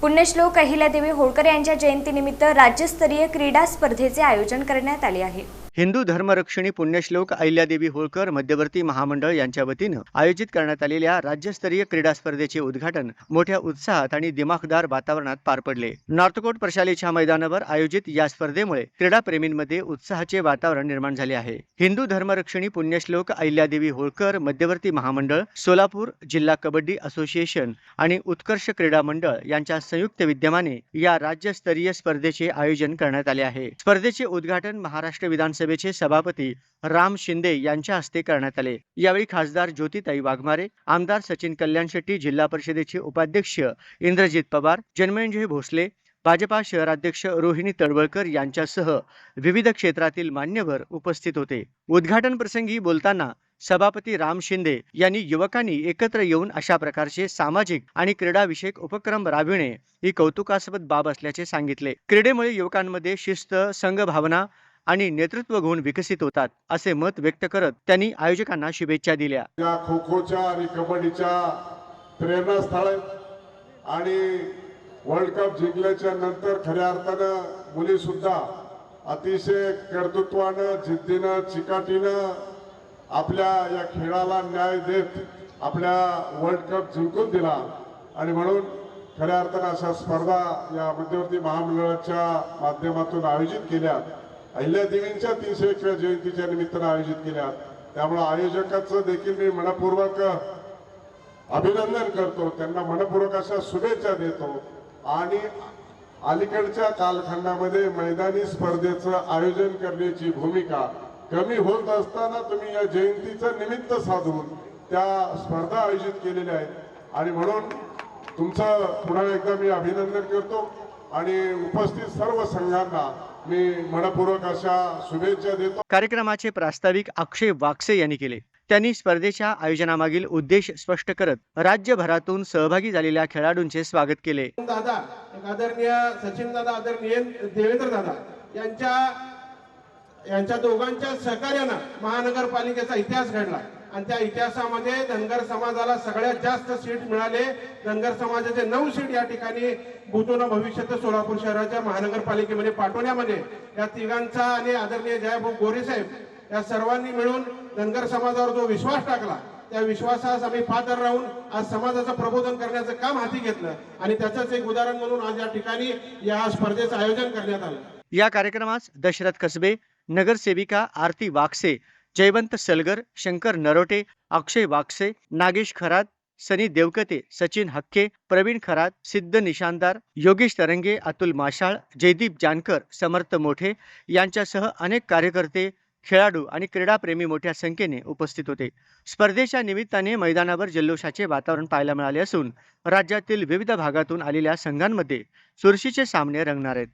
पुण्यश्लोक अहिल्यादेवी होळकर यांच्या जयंतीनिमित्त राज्यस्तरीय क्रीडा स्पर्धेचे आयोजन करण्यात आले आहे। हिंदू धर्मरक्षिणी पुण्यश्लोक अहिल्यादेवी होळकर मध्यवर्ती महामंडळ यांच्या वतीनं आयोजित करण्यात आलेल्या राज्यस्तरीय क्रीडा स्पर्धेचे उद्घाटन मोठ्या उत्साहात आणि दिमाखदार वातावरणात पार पडले। नॉर्थकोट प्रशालेच्या मैदानावर आयोजित या स्पर्धेमुळे क्रीडाप्रेमींमध्ये उत्साहाचे वातावरण निर्माण झाले आहे। हिंदू धर्मरक्षिणी पुण्यश्लोक अहिल्यादेवी होळकर मध्यवर्ती महामंडळ, सोलापूर जिल्हा कबड्डी असोसिएशन आणि उत्कर्ष क्रीडा मंडळ यांच्या संयुक्त विद्यमाने या राज्यस्तरीय स्पर्धेचे आयोजन करण्यात आले आहे। स्पर्धेचे उद्घाटन महाराष्ट्र विधानसभेचे सभापती राम शिंदे यांच्या हस्ते करण्यात आले। यावेळी खासदार ज्योतिताई वाघमारे, आमदार सचिन कल्याण शेट्टी, जिल्हा परिषदेचे उपाध्यक्ष इंद्रजित पवार, जन्मेजय भोसले, भाजपा शहराध्यक्ष रोहिणी तळवळकर यांच्यासह विविध क्षेत्रातील मान्यवर उपस्थित होते। उद्घाटन प्रसंगी बोलताना सभापती राम शिंदे यांनी युवकांनी एकत्र येऊन अशा प्रकारचे सामाजिक आणि क्रीडाविषयक उपक्रम राबविणे ही कौतुकास्पद बाब असल्याचे सांगितले। क्रीडेमुळे युवकांमध्ये शिस्त, संघभावना आणि नेतृत्व गुण विकसित होतात असे मत व्यक्त करत त्यांनी आयोजकांना शुभेच्छा दिल्या। या खो-खोच्या आणि कबड्डीच्या प्रेरणास्थळ आणि वर्ल्ड कप जिंकल्याच्या नंतर खऱ्या अर्थानं मुली सुद्धा अतिशय कर्तृत्वानं, जिद्दीनं, चिकाटीनं आपल्या या खेळाला न्याय देत आपल्या वर्ल्ड कप जिंकून दिला आणि म्हणून खऱ्या अर्थानं अशा स्पर्धा या मध्यवर्ती महामंडळाच्या माध्यमातून आयोजित केल्या। अहिल्यादेवींच्या 301व्या जयंतीच्या निमित्तानं आयोजित केल्या। त्यामुळे आयोजकांचं देखील मी मनपूर्वक अभिनंदन करतो, त्यांना मनपूर्वक अशा शुभेच्छा देतो। आणि अलीकडच्या कालखंडामध्ये मैदानी स्पर्धेचं आयोजन करण्याची भूमिका कमी होत असताना तुम्ही या जयंतीचं निमित्त साधून त्या स्पर्धा आयोजित केलेल्या आहेत आणि म्हणून तुमचं पुन्हा एकदा मी अभिनंदन करतो आणि उपस्थित सर्व संघांना मी मनपूर्वक अशा शुभेच्छा देतो। कार्यक्रमाचे प्रास्ताविक अक्षय वाक्से यांनी केले। त्यांनी स्पर्धेच्या आयोजनामागील उद्देश स्पष्ट करत राज्यभरातून सहभागी झालेल्या खेळाडूंचे स्वागत केले। दादा, आदरणीय सचिन दादा, आदरणीय देवेंद्र दादा यांच्या दोघांच्या सहकार्याने महानगरपालिकेचा इतिहास घडला आणि त्या इतिहासामध्ये धनगर समाजाला सगळ्यात जास्त सीट मिळाले। धनगर समाजाचे 9 सीट या ठिकाणी भूतोन भविष्यात सोलापूर शहराच्या महानगरपालिकेमध्ये पाठवण्यामध्ये या तिघांचा आणि आदरणीय जयभाऊ गोरे साहेब या सर्वांनी मिळून धनगर समाजावर जो विश्वास टाकला त्या विश्वासास आम्ही पात्र राहून आज समाजाचं प्रबोधन करण्याचं काम हाती घेतलं आणि त्याचंच एक उदाहरण म्हणून आज या ठिकाणी या स्पर्धेचं आयोजन करण्यात आलं। या कार्यक्रमास दशरथ कसबे, नगरसेविका आरती वाक्से, जयवंत सलगर, शंकर नरोटे, अक्षय वाक्से, नागेश खरात, सनी देवकते, सचिन हक्के, प्रवीण खरात, सिद्ध निशानदार, योगेश तरंगे, अतुल माशाळ, जयदीप जानकर, समर्थ मोठे यांच्यासह अनेक कार्यकर्ते, खेळाडू आणि क्रीडाप्रेमी मोठ्या संख्येने उपस्थित होते। स्पर्धेच्या निमित्ताने मैदानावर जल्लोषाचे वातावरण पाहायला मिळाले असून राज्यातील विविध भागातून आलेल्या संघांमध्ये चुरशीचे सामने रंगणार आहेत।